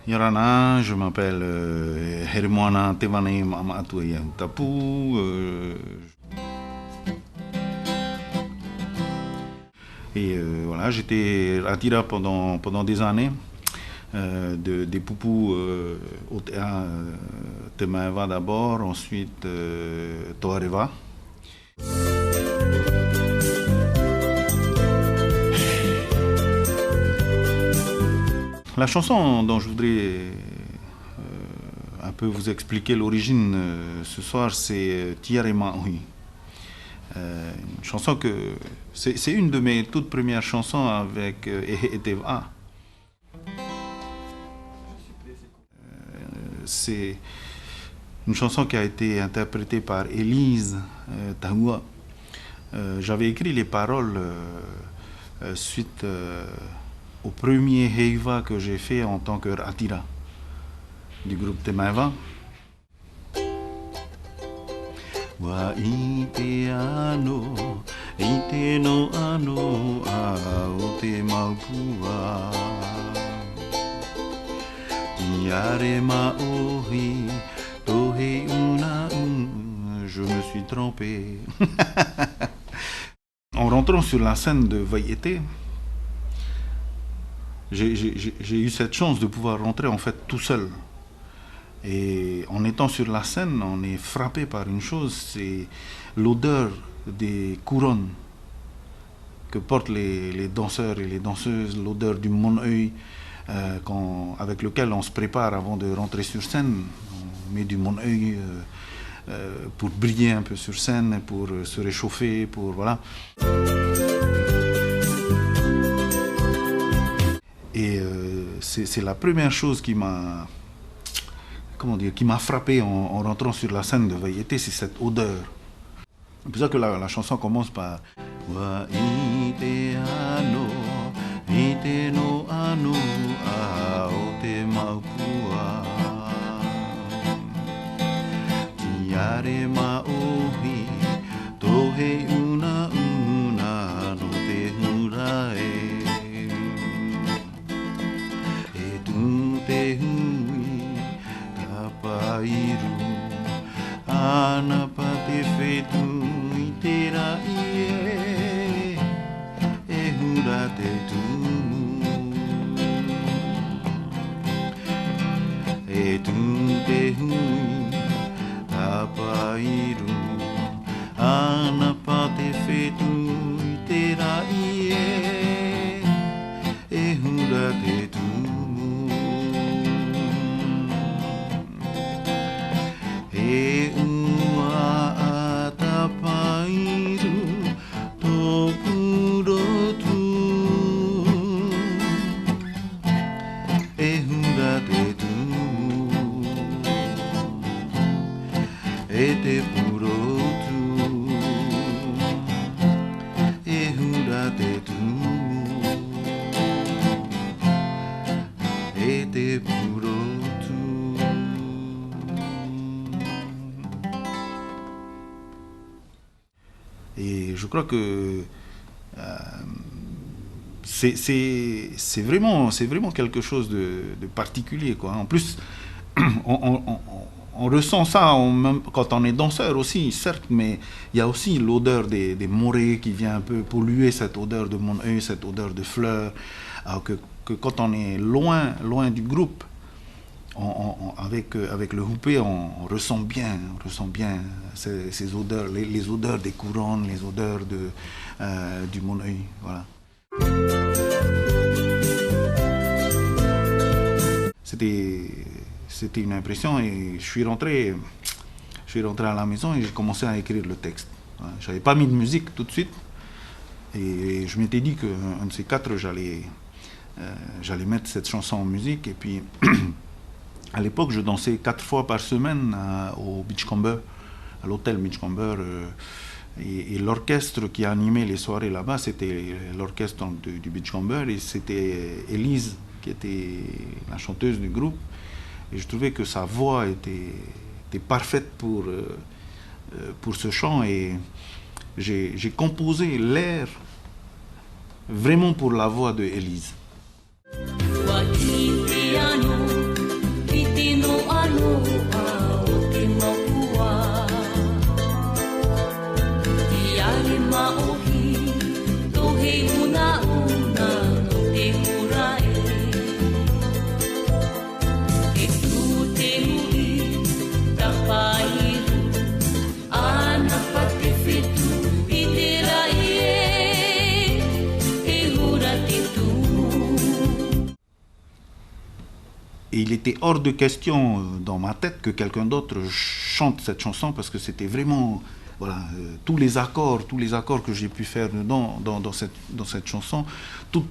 Yorana, je m'appelle Hermoana Tevane Mamatu Tapu. Voilà, j'étais à Tira pendant des années, des poupous au théâtre Temaeva d'abord, ensuite Toareva. La chanson dont je voudrais un peu vous expliquer l'origine ce soir, c'est Tiarema Hui. Une chanson que c'est une de mes toutes premières chansons avec Ehe Eteva. C'est une chanson qui a été interprétée par Élise Tahua. J'avais écrit les paroles suite au premier Heiva que j'ai fait en tant que Ratira du groupe Temaeva. Wa ite ano, ite no ano, ao te maupua. Iare maohi, tohe una, je me suis trompé. En rentrant sur la scène de Vaiete, j'ai eu cette chance de pouvoir rentrer en fait tout seul. Et en étant sur la scène, on est frappé par une chose, c'est l'odeur des couronnes que portent les danseurs et les danseuses, l'odeur du mon'œil avec lequel on se prépare avant de rentrer sur scène. On met du mon'œil pour briller un peu sur scène, pour se réchauffer, pour voilà. Et c'est la première chose qui m'a frappé en rentrant sur la scène de Vaiete, c'est cette odeur. C'est pour ça que la chanson commence par Wa ite ano, ite no ano, ao te maupua. Tiare maohi, tohe una una no te hurae. Ana pate fetu itera ie e hurate tu e tu te hui tapairu ana pate fetu itera ie e hurate tu. E ua atapairu topuro tu e hurate tu e te puro tu e hurate tu e te puro tu. Et je crois que c'est vraiment quelque chose de particulier, quoi. En plus, on ressent ça quand on est danseur aussi, certes, mais il y a aussi l'odeur des morées qui vient un peu polluer cette odeur de mon œil, cette odeur de fleurs, alors que quand on est loin du groupe, avec le houpé, on ressent bien ces odeurs, les odeurs des couronnes, les odeurs du mon'œil, voilà. C'était une impression et je suis rentré à la maison et j'ai commencé à écrire le texte. Je n'avais pas mis de musique tout de suite et je m'étais dit qu'un de ces quatre, j'allais mettre cette chanson en musique et puis à l'époque, je dansais 4 fois par semaine au Beachcomber, à l'hôtel Beachcomber. Et l'orchestre qui animait les soirées là-bas, c'était l'orchestre du Beachcomber. Et c'était Élise, qui était la chanteuse du groupe. Et je trouvais que sa voix était parfaite pour ce chant. Et j'ai composé l'air vraiment pour la voix de Élise. Et il était hors de question dans ma tête que quelqu'un d'autre chante cette chanson parce que c'était vraiment, voilà, tous les accords que j'ai pu faire dans cette chanson, tout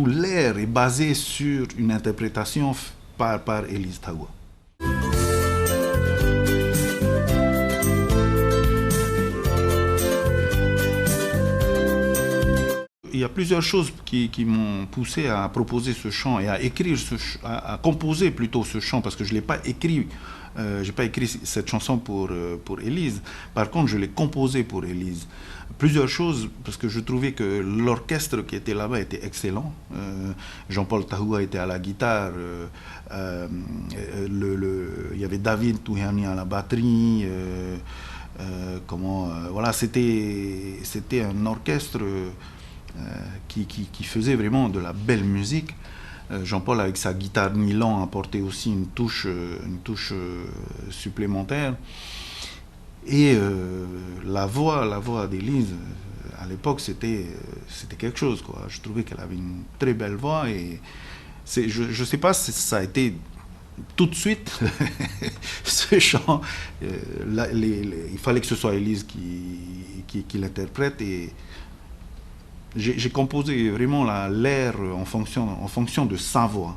l'air est basé sur une interprétation par Élise Tahoua. Il y a plusieurs choses qui m'ont poussé à proposer ce chant et à écrire à composer plutôt ce chant, parce que je l'ai pas écrit. J'ai pas écrit cette chanson pour Élise. Par contre, je l'ai composée pour Élise. Plusieurs choses, parce que je trouvais que l'orchestre qui était là-bas était excellent. Jean-Paul Tahoua était à la guitare. Il y avait David Touhiani à la batterie. Voilà, c'était un orchestre qui faisait vraiment de la belle musique. Jean-Paul, avec sa guitare nylon, apportait aussi une touche supplémentaire. Et la voix d'Élise, à l'époque, c'était quelque chose, quoi. Je trouvais qu'elle avait une très belle voix. Et je ne sais pas si ça a été tout de suite, ce chant. Il fallait que ce soit Élise qui l'interprète. Et j'ai composé vraiment l'air en fonction de sa voix.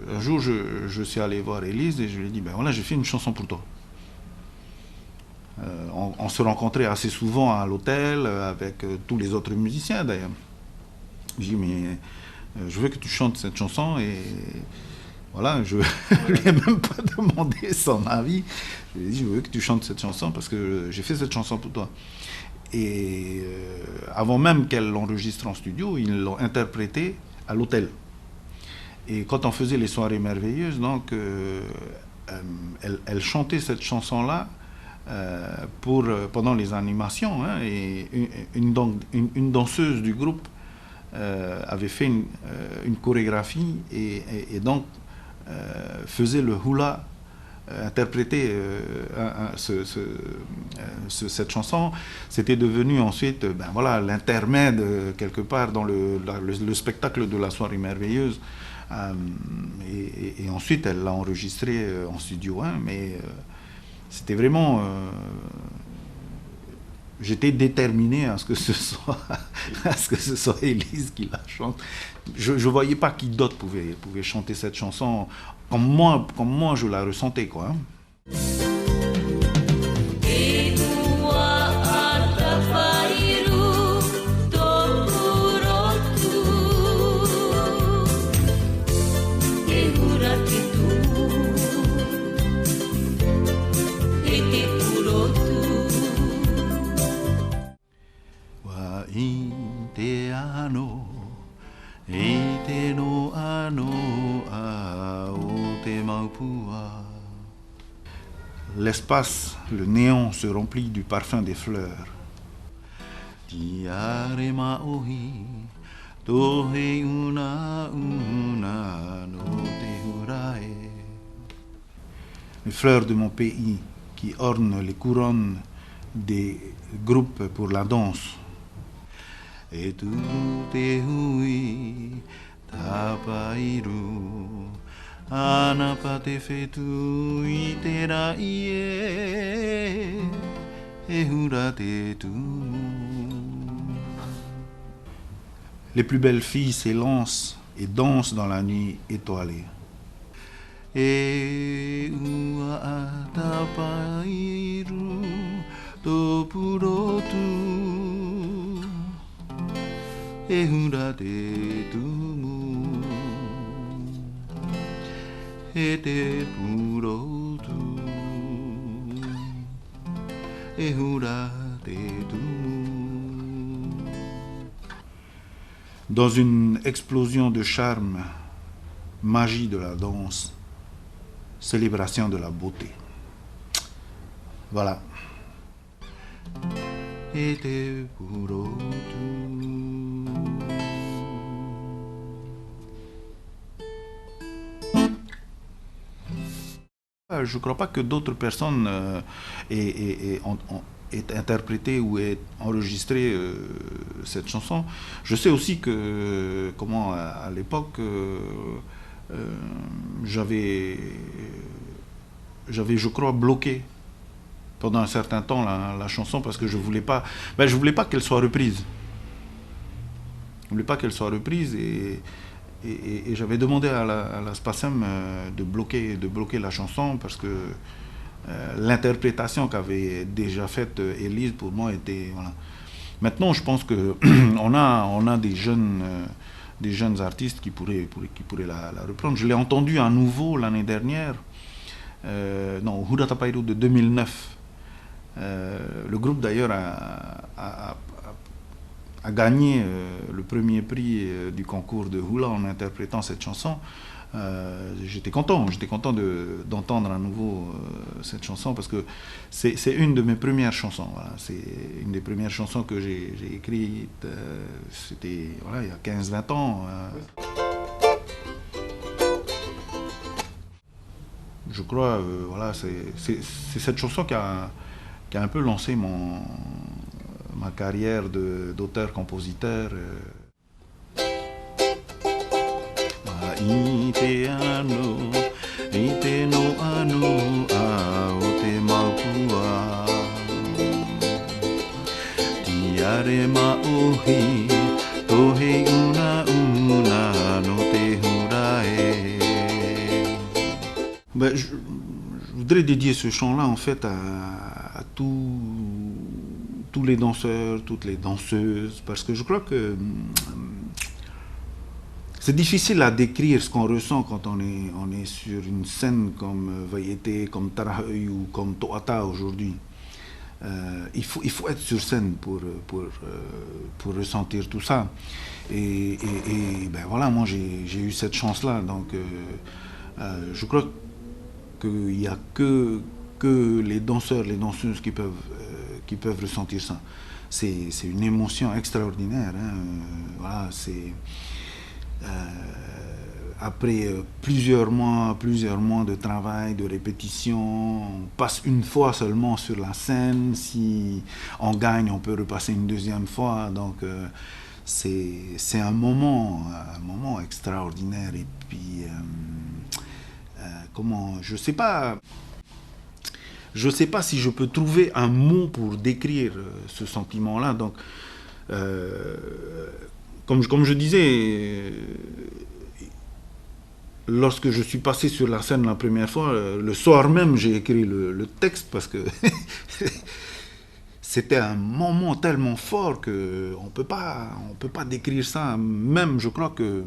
Un jour, je suis allé voir Élise et je lui ai dit, ben voilà, j'ai fait une chanson pour toi. On se rencontrait assez souvent à l'hôtel avec tous les autres musiciens d'ailleurs. J'ai dit, mais je veux que tu chantes cette chanson. Et voilà, je ne lui ai même pas demandé son avis. Je lui ai dit, je veux que tu chantes cette chanson parce que j'ai fait cette chanson pour toi. Et avant même qu'elle l'enregistre en studio, ils l'ont interprétée à l'hôtel. Et quand on faisait les soirées merveilleuses, donc, elle chantait cette chanson-là pendant les animations. Hein, et une danseuse du groupe avait fait une chorégraphie et donc faisait le hula, interpréter cette chanson. C'était devenu ensuite voilà, l'intermède quelque part dans le spectacle de la soirée merveilleuse. Et ensuite elle l'a enregistré en studio 1, mais c'était vraiment j'étais déterminé à ce que ce soit Élise qui la chante. Je ne voyais pas qui d'autre pouvait chanter cette chanson comme moi je la ressentais, quoi. L'espace, le néant se remplit du parfum des fleurs. Les fleurs de mon pays qui ornent les couronnes des groupes pour la danse. E tu te hui tapairu Anapa te whetu I te rai e hura te tumu. Les plus belles filles s'élancent et dansent dans la nuit étoilée. E ua atapairu topurotu e hura te tumu e te purotu e hura te tumu. Dans une explosion de charme, magie de la danse, célébration de la beauté. Voilà. Et te purotu. Je ne crois pas que d'autres personnes aient interprété ou aient enregistré cette chanson. Je sais aussi que, comment, à l'époque, j'avais, je crois, bloqué pendant un certain temps la chanson parce que je voulais pas qu'elle soit reprise. Je voulais pas qu'elle soit reprise et j'avais demandé à la Spasem de bloquer la chanson parce que l'interprétation qu'avait déjà faite Élise pour moi était voilà. Maintenant je pense que on a des jeunes artistes qui pourraient la reprendre. Je l'ai entendu à nouveau l'année dernière non Hura Tapairu de 2009. Le groupe d'ailleurs a gagné le premier prix du concours de hula en interprétant cette chanson. J'étais content d'entendre à nouveau cette chanson parce que c'est une de mes premières chansons. Voilà. C'est une des premières chansons que j'ai écrites. C'était voilà, il y a 15-20 ans. Je crois, voilà, c'est cette chanson qui a un peu lancé ma carrière d'auteur-compositeur. Ite ano, ite no ano, ao te maupua. Tiare maohi, tohe una no te hurae. Ben, je voudrais dédier ce chant-là en fait à tous les danseurs, toutes les danseuses, parce que je crois que c'est difficile à décrire ce qu'on ressent quand on est sur une scène comme Vaiete, comme Tarahui ou comme Toata aujourd'hui. Il faut être sur scène pour ressentir tout ça. Et ben voilà, moi j'ai eu cette chance-là, donc je crois qu'il n'y a que les danseurs, les danseuses qui peuvent ressentir ça. C'est une émotion extraordinaire. Hein. Voilà, c'est après plusieurs mois de travail, de répétition, on passe une fois seulement sur la scène. Si on gagne, on peut repasser une deuxième fois. Donc c'est un moment extraordinaire. Et puis comment, je sais pas si je peux trouver un mot pour décrire ce sentiment-là. Donc, comme je disais, lorsque je suis passé sur la scène la première fois, le soir même, j'ai écrit le texte parce que c'était un moment tellement fort qu'on peut pas décrire ça. Même, je crois que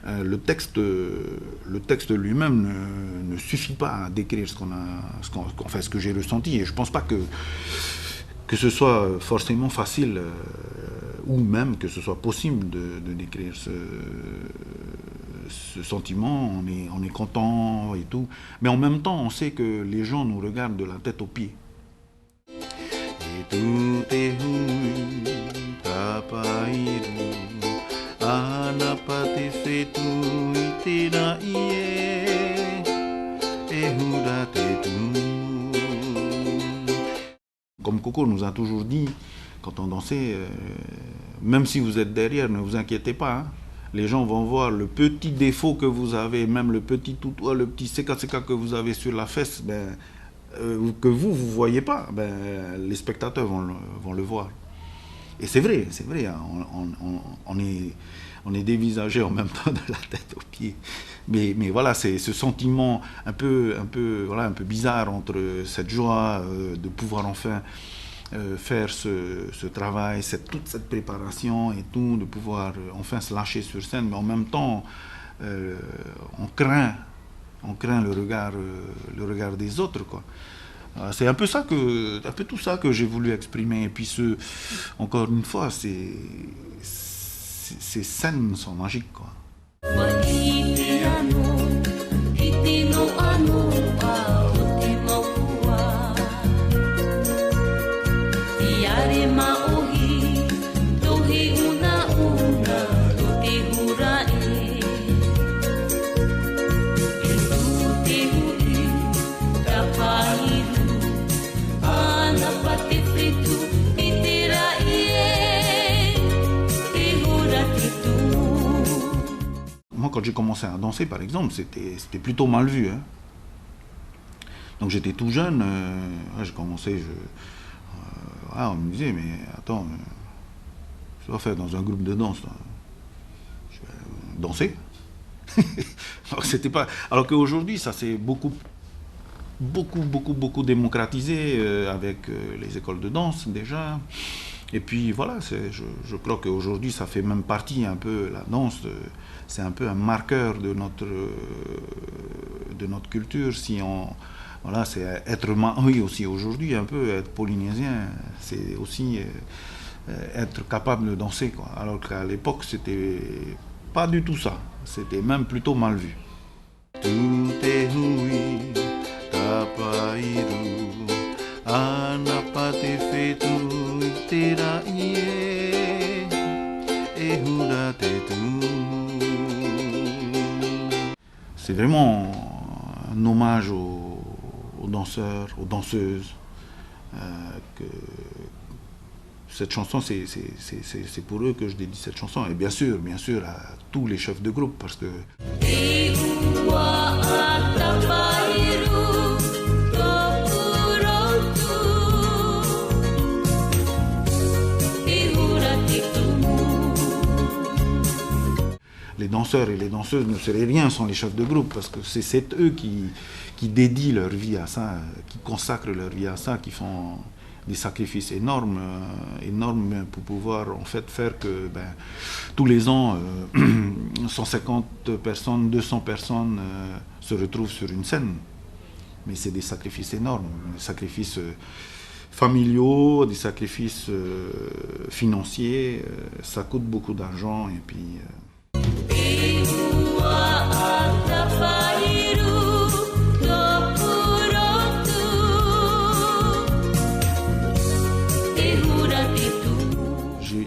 le texte lui-même ne suffit pas à décrire ce que j'ai ressenti. Et je pense pas que ce soit forcément facile ou même que ce soit possible de décrire ce sentiment. On est content et tout, mais en même temps, on sait que les gens nous regardent de la tête aux pieds. Et tout est hui, tapairu, anapa te whetu I te rai e hura te tumu. Comme Coco nous a toujours dit, quand on dansait, même si vous êtes derrière, ne vous inquiétez pas. Hein. Les gens vont voir le petit défaut que vous avez, même le petit toutoua, le petit séca-séca que vous avez sur la fesse, que vous ne voyez pas, les spectateurs vont le voir. Et c'est vrai, hein, on est dévisagé en même temps de la tête aux pieds. Mais voilà, c'est ce sentiment un peu bizarre entre cette joie de pouvoir enfin faire ce travail, toute cette préparation et tout, de pouvoir enfin se lâcher sur scène, mais en même temps, on craint le regard des autres, quoi. C'est un peu tout ça que j'ai voulu exprimer. Et puis encore une fois, ces scènes sont magiques, quoi. Moi, quand j'ai commencé à danser, par exemple, c'était plutôt mal vu. Hein. Donc j'étais tout jeune, j'ai commencé, on me disait, mais attends, tu vas faire dans un groupe de danse, là. Je vais danser. Alors qu'aujourd'hui, ça s'est beaucoup démocratisé avec les écoles de danse déjà. Et puis voilà, je crois qu'aujourd'hui, ça fait même partie un peu, la danse, c'est un peu un marqueur de notre culture. Voilà, c'est être maori aussi aujourd'hui, un peu être polynésien, c'est aussi être capable de danser, quoi. Alors qu'à l'époque, c'était pas du tout ça, c'était même plutôt mal vu. C'est vraiment un hommage aux danseurs, aux danseuses. Cette chanson, c'est pour eux que je dédie cette chanson. Et bien sûr, à tous les chefs de groupe, parce que... Les danseurs et les danseuses ne seraient rien sans les chefs de groupe, parce que c'est eux qui dédient leur vie à ça, qui consacrent leur vie à ça, qui font des sacrifices énormes pour pouvoir en fait faire que tous les ans 150 personnes, 200 personnes se retrouvent sur une scène. Mais c'est des sacrifices énormes, des sacrifices familiaux, des sacrifices financiers, ça coûte beaucoup d'argent et puis...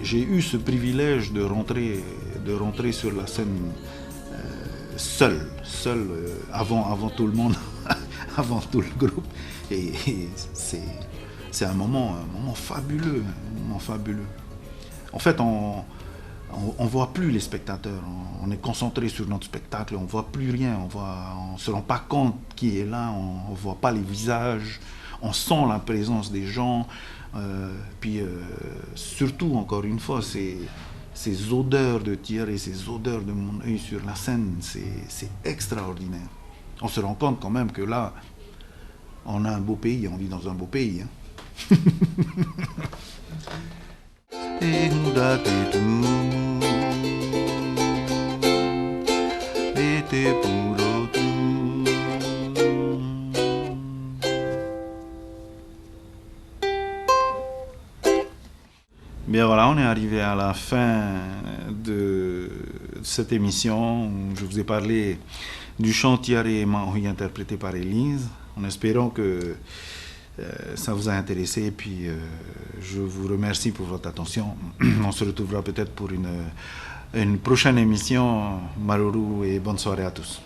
J'ai eu ce privilège de rentrer sur la scène seul, avant tout le monde, avant tout le groupe. Et c'est un moment fabuleux, En fait, on voit plus les spectateurs, on est concentré sur notre spectacle, on voit plus rien, on se rend pas compte qui est là, on voit pas les visages, on sent la présence des gens, puis surtout encore une fois ces odeurs de Thierry, ces odeurs de mon œil sur la scène, c'est extraordinaire. On se rend compte quand même que là, on a un beau pays, on vit dans un beau pays. Hein. Bien voilà, on est arrivé à la fin de cette émission où je vous ai parlé du chant Tiare Maori interprété par Élise, en espérant que ça vous a intéressé. Et puis je vous remercie pour votre attention. On se retrouvera peut-être pour une prochaine émission. Maruru et bonne soirée à tous.